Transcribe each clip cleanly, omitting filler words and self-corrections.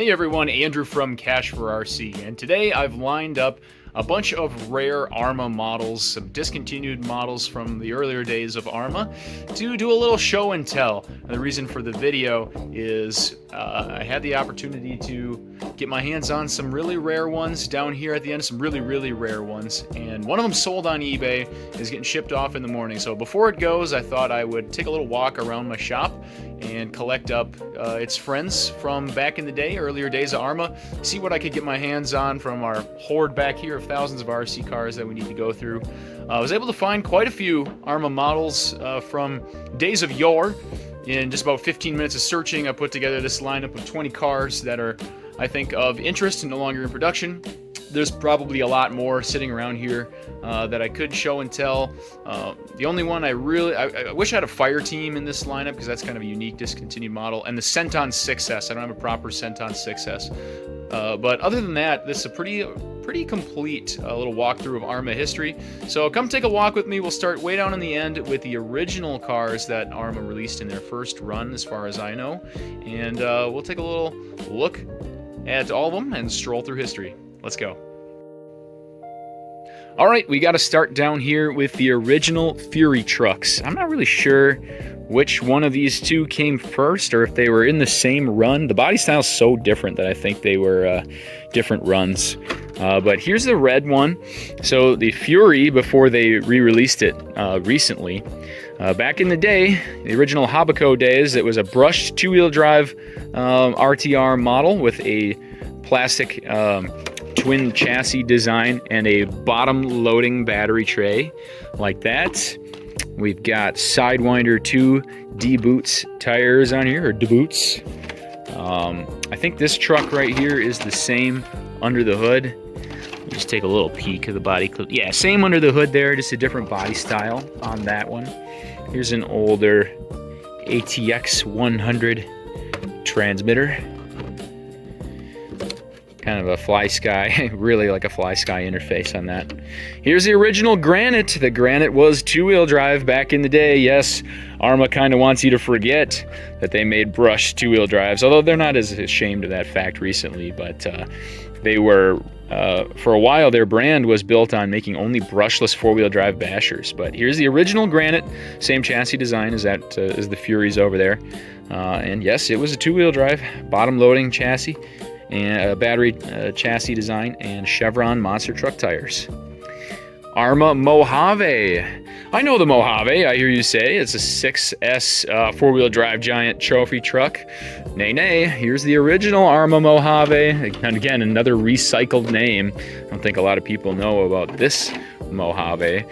Hey everyone, Andrew from Cash for RC, and today I've lined up a bunch of rare Arrma models, some discontinued models from the earlier days of Arrma, to do a little show and tell. And the reason for the video is I had the opportunity to get my hands on some really rare ones down here at the end, some really rare ones, and one of them sold on eBay, is getting shipped off in the morning. So before it goes, I thought I would take a little walk around my shop and collect up its friends from back in the day, earlier days of Arrma, see what I could get my hands on from our hoard back here of thousands of RC cars that we need to go through. I was able to find quite a few Arrma models from days of yore. In just about 15 minutes of searching, I put together this lineup of 20 cars that are, I think, of interest and no longer in production. There's probably a lot more sitting around here that I could show and tell. The only one I wish I had a fire team in this lineup, because that's kind of a unique discontinued model, and the Centon 6S. I don't have a proper Centon 6S. But other than that, this is a pretty complete little walkthrough of Arrma history. So come take a walk with me. We'll start way down in the end with the original cars that Arrma released in their first run, as far as I know. And we'll take a little look at all of them and stroll through history. Let's go. All right, we got to start down here with the original Fury trucks. I'm not really sure which one of these two came first, or if they were in the same run. The body style is so different that I think they were different runs. But here's the red one. So the Fury, before they re-released it recently, back in the day, the original Habaco days, it was a brushed two-wheel drive RTR model with a plastic twin chassis design and a bottom loading battery tray like that. We've got Sidewinder 2 D-Boots tires on here, or D-Boots. I think this truck right here is the same under the hood. Just take a little peek of the body clip. Yeah, same under the hood there, just a different body style on that one. Here's an older ATX 100 transmitter. Kind of a fly sky, really like a fly sky interface on that. Here's the original Granite. The Granite was two-wheel drive back in the day. Yes, Arrma kind of wants you to forget that they made brushed two-wheel drives, although they're not as ashamed of that fact recently, but they were, for a while, their brand was built on making only brushless four-wheel drive bashers. But here's the original Granite, same chassis design as that as the Furies over there. And yes, it was a two-wheel drive, bottom loading chassis, and a battery chassis design, and Chevron monster truck tires. Arrma Mojave. I know the Mojave, I hear you say. It's a 6S four-wheel drive giant trophy truck. Nay, here's the original Arrma Mojave. And again, another recycled name. I don't think a lot of people know about this Mojave.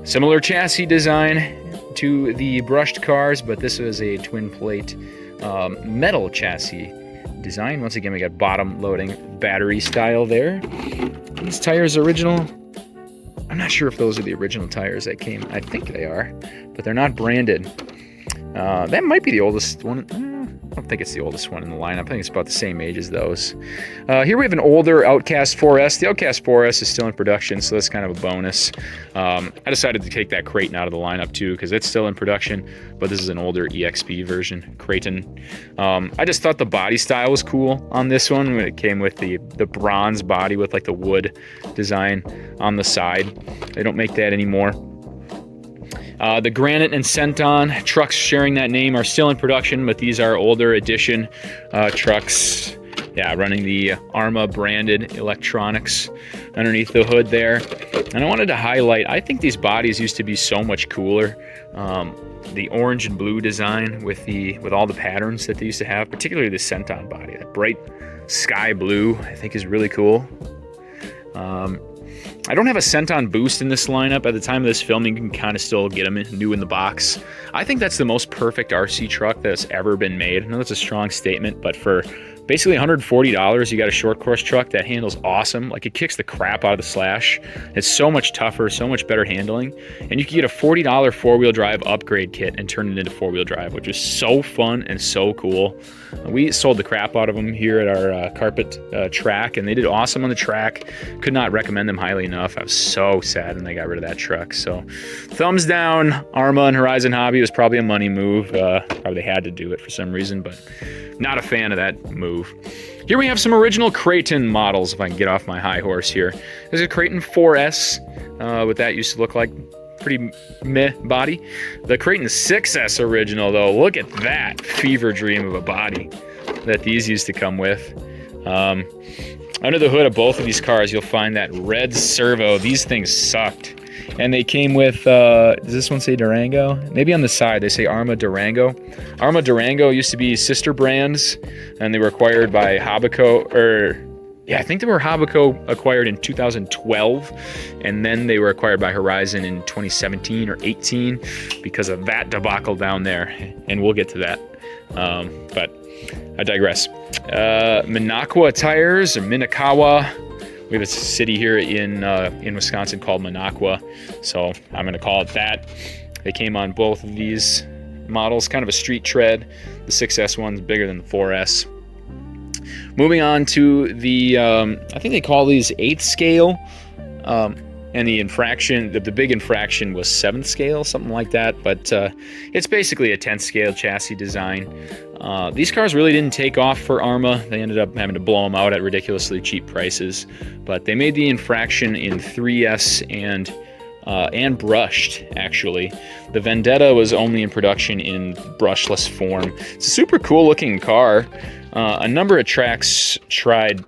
Similar chassis design to the brushed cars, but this was a twin plate metal chassis design. Once again, we got bottom loading battery style there. These tires original. I'm not sure if those are the original tires that came. I think they are, but they're not branded. That might be the oldest one. I don't think it's the oldest one in the lineup. I think it's about the same age as those. Here we have an older Outcast 4S. The Outcast 4S is still in production, so that's kind of a bonus. I decided to take that Kraton out of the lineup too, because it's still in production, but this is an older EXP version, Kraton. I just thought the body style was cool on this one. It came with the bronze body with like the wood design on the side. They don't make that anymore. The Granite and Centon trucks sharing that name are still in production, but these are older edition trucks. Yeah, running the Arrma branded electronics underneath the hood there. And I wanted to highlight, I think these bodies used to be so much cooler. The orange and blue design with all the patterns that they used to have, particularly the Centon body. That bright sky blue, I think, is really cool. I don't have a Centon boost in this lineup. At the time of this filming, you can kind of still get them new in the box. I think that's the most perfect RC truck that's ever been made. I know that's a strong statement, but for basically $140, you got a short course truck that handles awesome. Like, it kicks the crap out of the Slash. It's so much tougher, so much better handling. And you can get a $40 four-wheel drive upgrade kit and turn it into four-wheel drive, which is so fun and so cool. We sold the crap out of them here at our carpet track, and they did awesome on the track. Could not recommend them highly enough. I was so sad when they got rid of that truck. So thumbs down. Arrma and Horizon Hobby was probably a money move. Probably had to do it for some reason, but not a fan of that move. move. Here we have some original Kraton models, if I can get off my high horse here. There's a Kraton 4S, what that used to look like. Pretty meh body. The Kraton 6S original, though, look at that fever dream of a body that these used to come with. Under the hood of both of these cars, you'll find that red servo. These things sucked. And they came with, does this one say Durango? Maybe on the side they say Arrma Durango. Arrma Durango used to be sister brands, and they were acquired by Habaco, yeah, I think they were Habaco acquired in 2012, and then they were acquired by Horizon in 2017 or 18 because of that debacle down there, and we'll get to that. But I digress. Minocqua tires, or Minakawa. We have a city here in Wisconsin called Minocqua, so I'm going to call it that. They came on both of these models, kind of a street tread. The 6S one's bigger than the 4S. Moving on to the, I think they call these 8th scale, and the infraction, the big infraction was 7th scale, something like that, but it's basically a 10th scale chassis design. These cars really didn't take off for Arrma. They ended up having to blow them out at ridiculously cheap prices, but they made the infraction in 3S and brushed, actually. The Vendetta was only in production in brushless form. It's a super cool looking car. A number of tracks tried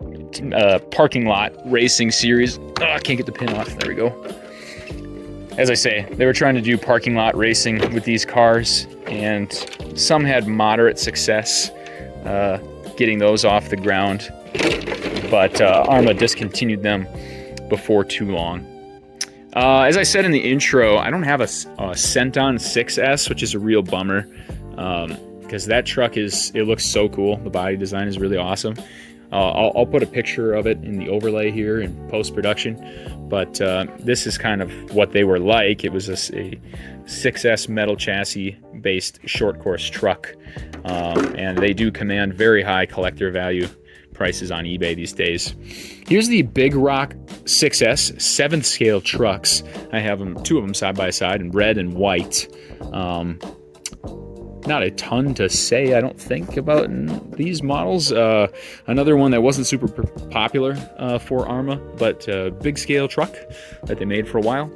parking lot racing series. Oh, I can't get the pin off. There we go. As I say, they were trying to do parking lot racing with these cars, and some had moderate success getting those off the ground, but Arrma discontinued them before too long. As I said in the intro, I don't have a Senton 6S, which is a real bummer. Because that truck it looks so cool. The body design is really awesome. I'll put a picture of it in the overlay here in post-production, but this is kind of what they were like. It was a 6S metal chassis based short course truck, and they do command very high collector value prices on eBay these days. Here's the Big Rock 6S 7th scale trucks. I have them, 2 of them side by side in red and white. Not a ton to say, I don't think, about these models. Another one that wasn't super popular for Arrma, but a big scale truck that they made for a while.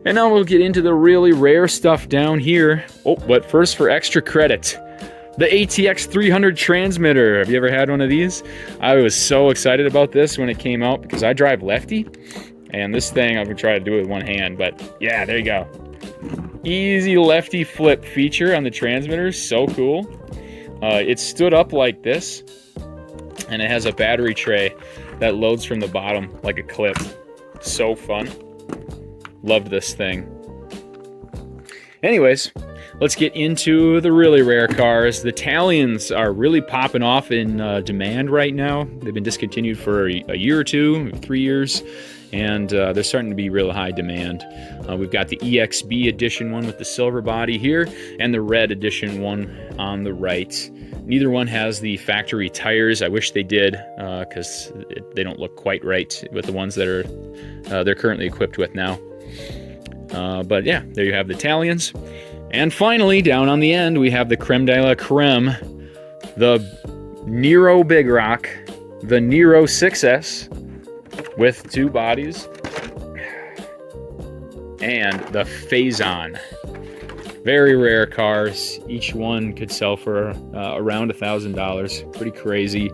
And now we'll get into the really rare stuff down here. Oh, but first, for extra credit, the ATX 300 transmitter. Have you ever had one of these? I was so excited about this when it came out because I drive lefty, and this thing I'm gonna try to do it with one hand, but yeah, there you go. Easy lefty flip feature on the transmitter, so cool. It stood up like this, and it has a battery tray that loads from the bottom like a clip. So fun. Loved this thing. Anyways, let's get into the really rare cars. The Talions are really popping off in demand right now. They've been discontinued for a year or 2, 3 years. And they're starting to be real high demand. We've got the EXB edition one with the silver body here, and the red edition one on the right. Neither one has the factory tires. I wish they did, because they don't look quite right with the ones that they're currently equipped with now. But yeah, there you have the Talions. And finally, down on the end, we have the creme de la creme, the Nero Big Rock, the Nero 6S, with 2 bodies, and the Fazon. Very rare cars. Each one could sell for around $1,000. Pretty crazy.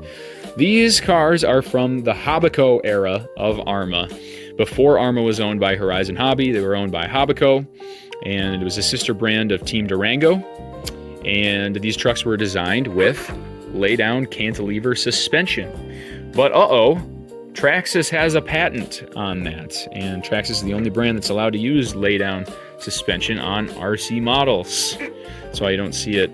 These cars are from the Habaco era of Arrma. Before Arrma was owned by Horizon Hobby, they were owned by Habaco, and it was a sister brand of Team Durango. And these trucks were designed with lay-down cantilever suspension. But Traxxas has a patent on that, and Traxxas is the only brand that's allowed to use lay-down suspension on RC models. So I don't see it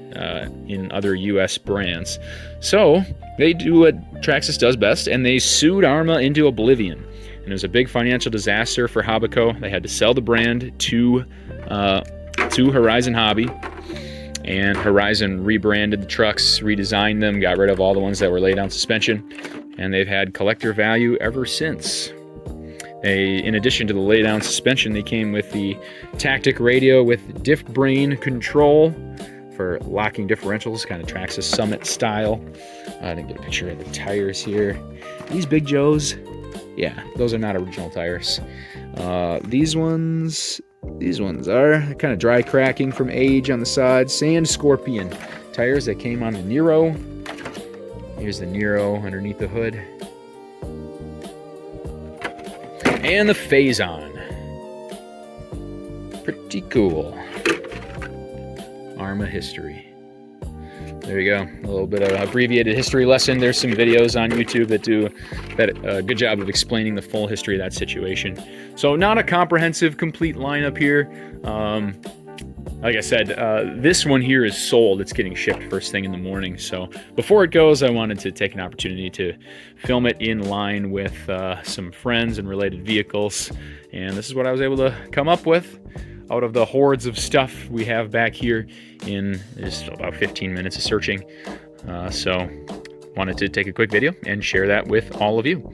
in other US brands. So they do what Traxxas does best, and they sued Arrma into oblivion. And it was a big financial disaster for Habaco. They had to sell the brand to Horizon Hobby, and Horizon rebranded the trucks, redesigned them, got rid of all the ones that were lay-down suspension, and they've had collector value ever since. In addition to the lay-down suspension, they came with the Tactic radio with diff brain control for locking differentials, kind of tracks a Summit style. I didn't get a picture of the tires here. These Big Joes, yeah, those are not original tires. These ones are kind of dry cracking from age on the side. Sand Scorpion tires that came on the Nero. Here's the Nero underneath the hood. And the Fazon. Pretty cool. Arrma history. There you go. A little bit of abbreviated history lesson. There's some videos on YouTube that do a good job of explaining the full history of that situation. So not a comprehensive, complete lineup here. Like I said, this one here is sold. It's getting shipped first thing in the morning. So before it goes, I wanted to take an opportunity to film it in line with some friends and related vehicles. And this is what I was able to come up with out of the hordes of stuff we have back here in just about 15 minutes of searching. So wanted to take a quick video and share that with all of you.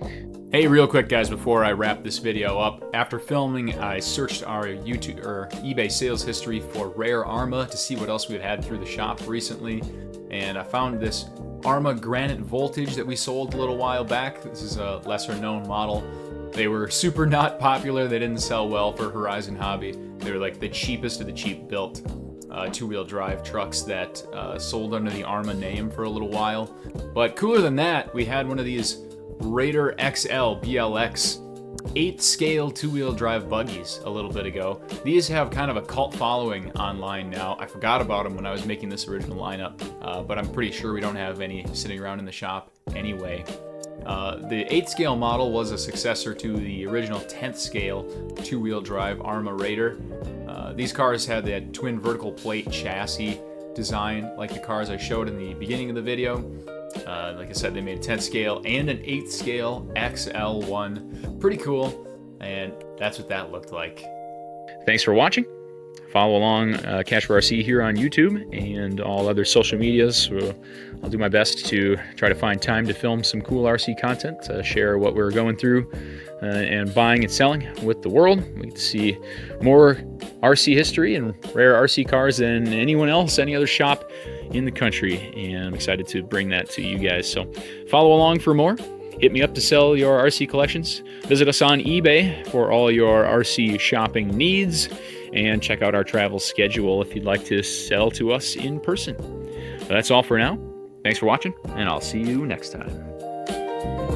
Hey, real quick guys, before I wrap this video up, after filming, I searched our YouTube or eBay sales history for rare Arrma to see what else we had through the shop recently, and I found this Arrma Granite Voltage that we sold a little while back. This is a lesser known model. They were super not popular. They didn't sell well for Horizon Hobby. They were like the cheapest of the cheap built two-wheel drive trucks that sold under the Arrma name for a little while. But cooler than that, we had one of these Raider XL BLX 8-scale two-wheel drive buggies a little bit ago. These have kind of a cult following online now. I forgot about them when I was making this original lineup, but I'm pretty sure we don't have any sitting around in the shop anyway. The 8-scale model was a successor to the original 10th scale two-wheel drive Arrma Raider. These cars had that twin vertical plate chassis design like the cars I showed in the beginning of the video. Like I said, they made a 10th scale and an 8th scale XL1. Pretty cool, and that's what that looked like. Thanks for watching. Follow along Arrma RC here on YouTube and all other social medias. So I'll do my best to try to find time to film some cool RC content, share what we're going through and buying and selling with the world. We get to see more RC history and rare RC cars than anyone else, any other shop in the country, and I'm excited to bring that to you guys. So follow along for more. Hit me up to sell your RC collections. Visit us on eBay for all your RC shopping needs, and check out our travel schedule if you'd like to sell to us in person. But that's all for now. Thanks for watching, and I'll see you next time.